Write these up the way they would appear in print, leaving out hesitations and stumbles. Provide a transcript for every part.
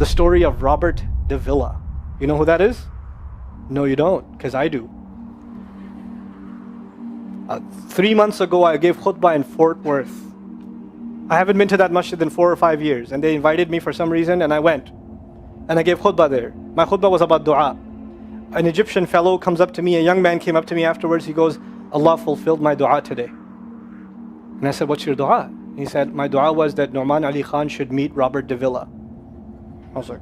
The Story of Robert Davila. You know who that is? No, you don't, because I do. 3 months ago, I gave khutbah in Fort Worth. I haven't been to that masjid in 4 or 5 years, and they invited me for some reason, and I went. And I gave khutbah there. My khutbah was about dua. An Egyptian fellow comes up to me, a young man came up to me afterwards, he goes, Allah fulfilled my dua today. And I said, what's your dua? He said, my dua was that Nu'man Ali Khan should meet Robert Davila. I was like,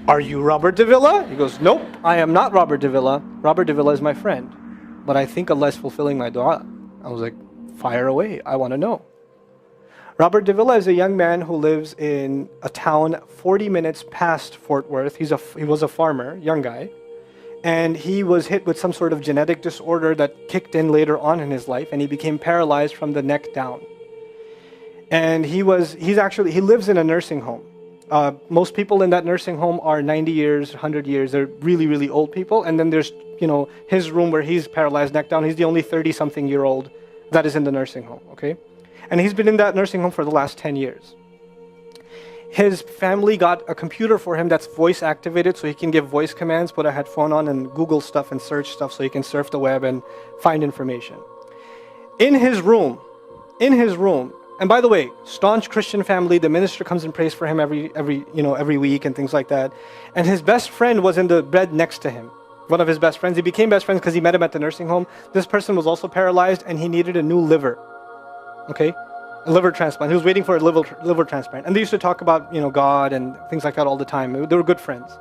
are you Robert Davila? He goes, nope, I am not Robert Davila. Robert Davila is my friend. But I think Allah is fulfilling my dua. I was like, fire away, I want to know. Robert Davila is a young man who lives in a town 40 minutes past Fort Worth. He was a farmer, young guy. And he was hit with some sort of genetic disorder that kicked in later on in his life, and he became paralyzed from the neck down. And he lives in a nursing home. Most people in that nursing home are 90 years, 100 years. They're really, really old people. And then there's, his room where he's paralyzed neck down. He's the only 30-something-year-old that is in the nursing home, okay? And he's been in that nursing home for the last 10 years. His family got a computer for him that's voice activated, so he can give voice commands, put a headphone on and Google stuff and search stuff so he can surf the web and find information. In his room, and by the way, staunch Christian family, the minister comes and prays for him every week and things like that. And his best friend was in the bed next to him. One of his best friends. He became best friends because he met him at the nursing home. This person was also paralyzed and he needed a new liver. Okay? A liver transplant. He was waiting for a liver transplant. And they used to talk about, God and things like that all the time. They were good friends.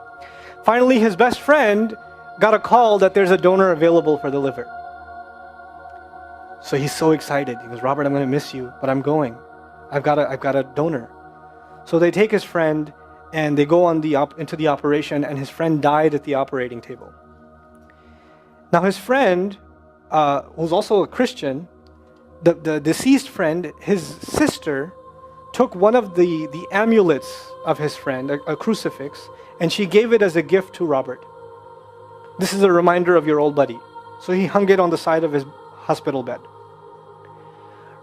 Finally, his best friend got a call that there's a donor available for the liver. So he's so excited. He goes, Robert, I'm going to miss you, but I'm going. I've got a donor. So they take his friend and they go into the operation, and his friend died at the operating table. Now his friend, who's also a Christian, the deceased friend, his sister, took one of the amulets of his friend, a crucifix, and she gave it as a gift to Robert. This is a reminder of your old buddy. So he hung it on the side of his hospital bed.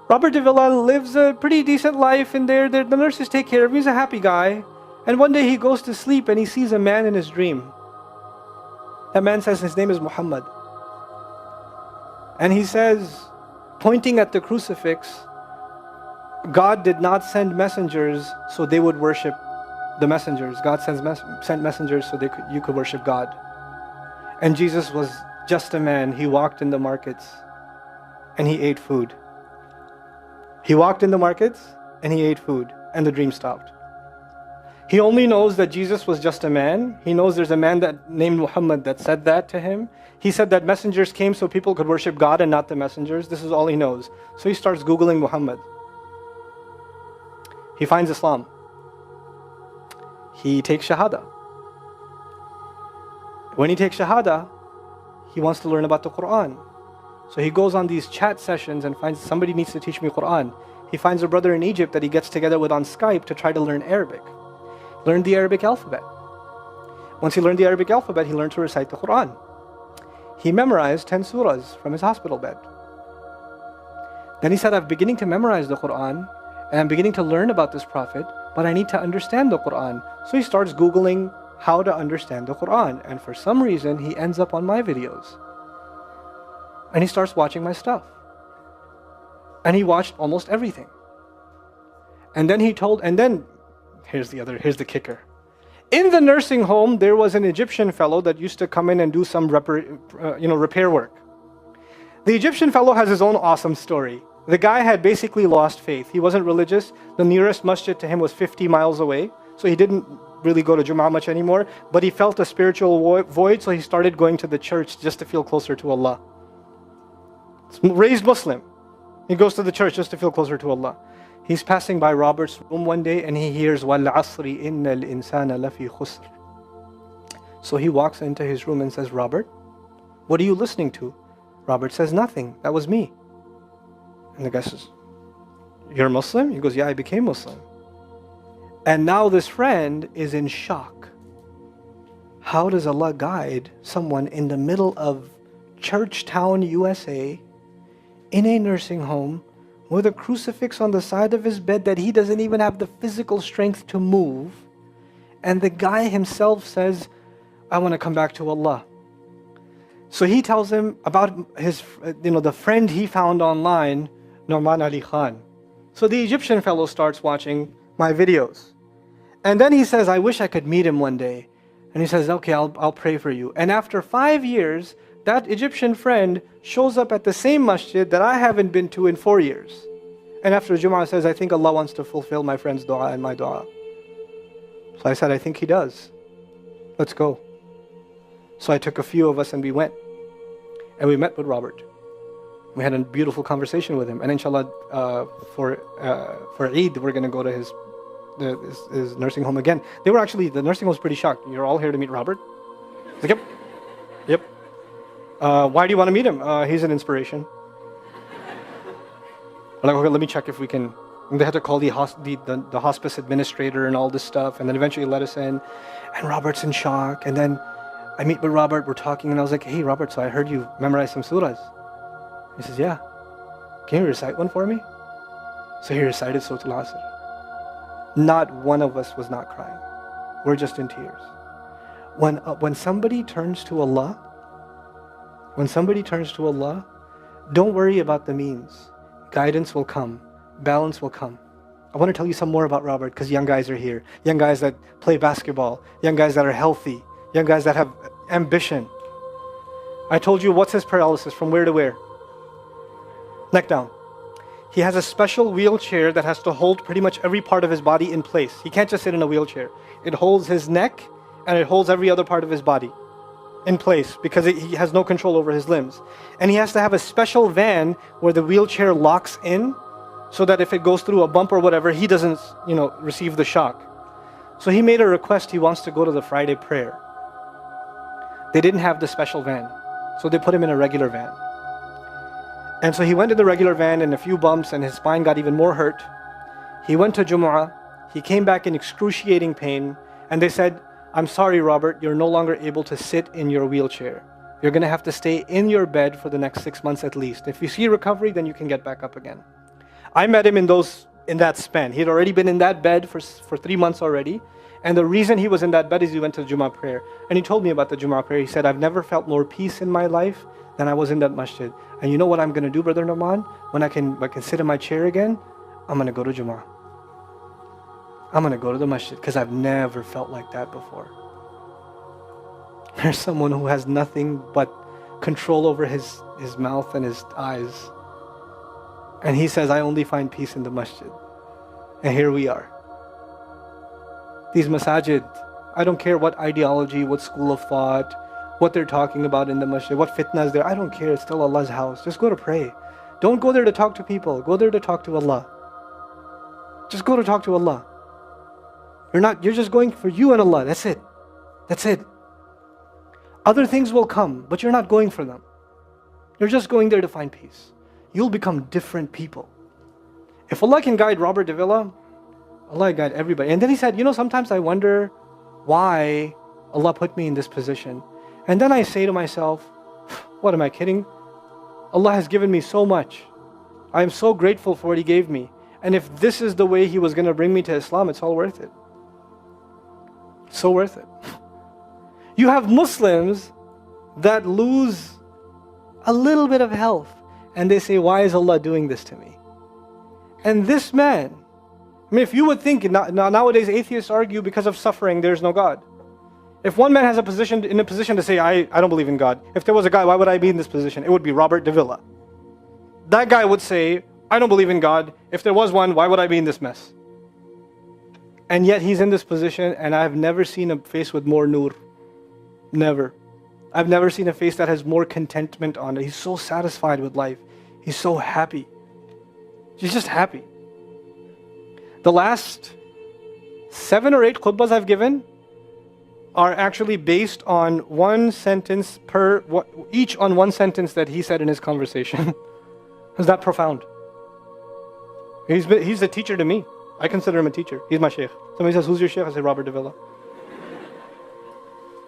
Robert Davila lives a pretty decent life in there. The nurses take care of him. He's a happy guy. And one day he goes to sleep and he sees a man in his dream. That man says his name is Muhammad. And he says, pointing at the crucifix, God did not send messengers so they would worship the messengers. God sent messengers so you could worship God. And Jesus was just a man. He walked in the markets and he ate food. He walked in the markets and he ate food, and the dream stopped. He only knows that Jesus was just a man. He knows there's a man named Muhammad that said that to him. He said that messengers came so people could worship God and not the messengers. This is all he knows. So he starts Googling Muhammad. He finds Islam. He takes Shahada. When he takes Shahada, he wants to learn about the Quran. So he goes on these chat sessions and finds somebody needs to teach me Quran. He finds a brother in Egypt that he gets together with on Skype to try to learn Arabic. Learn the Arabic alphabet. Once he learned the Arabic alphabet, he learned to recite the Quran. He memorized 10 surahs from his hospital bed. Then he said, I'm beginning to memorize the Quran and I'm beginning to learn about this prophet, but I need to understand the Quran. So he starts Googling how to understand the Quran. And for some reason, he ends up on my videos. And he starts watching my stuff. And he watched almost everything. And then here's the kicker. In the nursing home, there was an Egyptian fellow that used to come in and do some repair work. The Egyptian fellow has his own awesome story. The guy had basically lost faith. He wasn't religious. The nearest masjid to him was 50 miles away. So he didn't really go to Jum'ah much anymore. But he felt a spiritual void, so he started going to the church just to feel closer to Allah. Raised Muslim. He goes to the church just to feel closer to Allah. He's passing by Robert's room one day and he hears وَالْعَصْرِ إِنَّ الْإِنسَانَ لَفِي خُسْرٍ. So he walks into his room and says, Robert, what are you listening to? Robert says, nothing. That was me. And the guy says, you're Muslim? He goes, yeah, I became Muslim. And now this friend is in shock. How does Allah guide someone in the middle of Churchtown, USA, in a nursing home, with a crucifix on the side of his bed that he doesn't even have the physical strength to move. And the guy himself says, I want to come back to Allah. So he tells him about his, the friend he found online, Norman Ali Khan. So the Egyptian fellow starts watching my videos. And then he says, I wish I could meet him one day. And he says, okay, I'll pray for you. And after 5 years, that Egyptian friend shows up at the same masjid that I haven't been to in 4 years. And after Jum'ah says, I think Allah wants to fulfill my friend's dua and my dua. So I said, I think He does. Let's go. So I took a few of us and we went. And we met with Robert. We had a beautiful conversation with him. And inshallah, for Eid, we're going to go to his nursing home again. They were actually, the nursing home was pretty shocked. You're all here to meet Robert? I was like, yep. Why do you want to meet him? He's an inspiration. I'm like, okay, let me check if we can. And they had to call the hospice administrator and all this stuff, and then eventually let us in. And Robert's in shock. And then I meet with Robert, we're talking, and I was like, hey Robert, so I heard you memorize some surahs. He says, yeah. Can you recite one for me? So he recited Surah Al-Asr. Not one of us was not crying. We're just in tears. When somebody turns to Allah, don't worry about the means. Guidance will come. Balance will come. I want to tell you some more about Robert because young guys are here. Young guys that play basketball. Young guys that are healthy. Young guys that have ambition. I told you what's his paralysis, from where to where? Neck down. He has a special wheelchair that has to hold pretty much every part of his body in place. He can't just sit in a wheelchair. It holds his neck and it holds every other part of his body in place because he has no control over his limbs. And he has to have a special van where the wheelchair locks in so that if it goes through a bump or whatever, he doesn't, receive the shock. So he made a request. He wants to go to the Friday prayer. They didn't have the special van, so they put him in a regular van. And so he went in the regular van and a few bumps and his spine got even more hurt. He went to Jumu'ah. He came back in excruciating pain. And they said, I'm sorry, Robert, you're no longer able to sit in your wheelchair. You're going to have to stay in your bed for the next 6 months at least. If you see recovery, then you can get back up again. I met him in that span. He had already been in that bed for 3 months already. And the reason he was in that bed is he went to the Jummah prayer. And he told me about the Jummah prayer. He said, I've never felt more peace in my life than I was in that masjid. And you know what I'm going to do, Brother Nauman? When I can sit in my chair again, I'm going to go to Jummah. I'm going to go to the masjid because I've never felt like that before. There's someone who has nothing but control over his mouth and his eyes. And he says, I only find peace in the masjid. And here we are. These masajid, I don't care what ideology, what school of thought, what they're talking about in the masjid, what fitna is there. I don't care. It's still Allah's house. Just go to pray. Don't go there to talk to people. Go there to talk to Allah. Just go to talk to Allah. You're just going for you and Allah. That's it. That's it. Other things will come, but you're not going for them. You're just going there to find peace. You'll become different people. If Allah can guide Robert Davila, Allah guide everybody. And then he said, sometimes I wonder why Allah put me in this position. And then I say to myself, what am I kidding? Allah has given me so much. I am so grateful for what He gave me. And if this is the way He was going to bring me to Islam, it's all worth it. So worth it. You have Muslims that lose a little bit of health and they say, why is Allah doing this to me? And this man, if you would think, nowadays atheists argue because of suffering, there's no God. If one man has in a position to say, I don't believe in God. If there was a guy, why would I be in this position? It would be Robert Davila. That guy would say, I don't believe in God. If there was one, why would I be in this mess? And yet he's in this position, and I've never seen a face with more nur. Never. I've never seen a face that has more contentment on it. He's so satisfied with life. He's so happy. He's just happy. The last 7 or 8 khutbahs I've given are actually based on one sentence each on one sentence that he said in his conversation. Is that profound? He's a teacher to me. I consider him a teacher. He's my sheikh. Somebody says, who's your sheikh? I say, Robert Davila.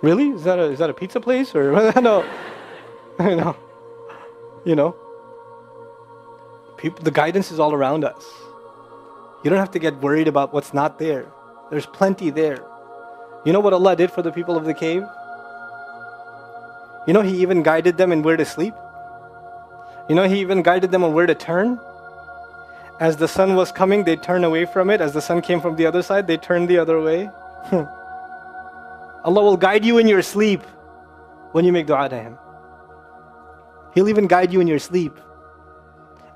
Really? Is that a pizza place? Or no. The guidance is all around us. You don't have to get worried about what's not there. There's plenty there. You know what Allah did for the people of the cave? You know He even guided them in where to sleep. You know He even guided them on where to turn. As the sun was coming, they'd turn away from it. As the sun came from the other side, they'd turn the other way. Allah will guide you in your sleep when you make dua to Him. He'll even guide you in your sleep.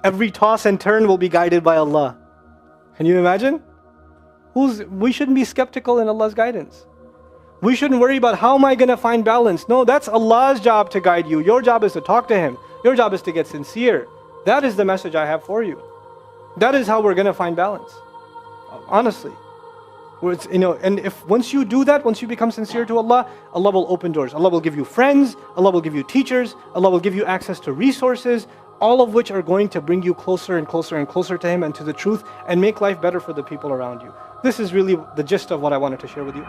Every toss and turn will be guided by Allah. Can you imagine? We shouldn't be skeptical in Allah's guidance. We shouldn't worry about how am I going to find balance. No, that's Allah's job to guide you. Your job is to talk to Him. Your job is to get sincere. That is the message I have for you. That is how we're going to find balance. Honestly. And if once you do that, once you become sincere to Allah, Allah will open doors. Allah will give you friends. Allah will give you teachers. Allah will give you access to resources, all of which are going to bring you closer and closer and closer to Him and to the truth and make life better for the people around you. This is really the gist of what I wanted to share with you.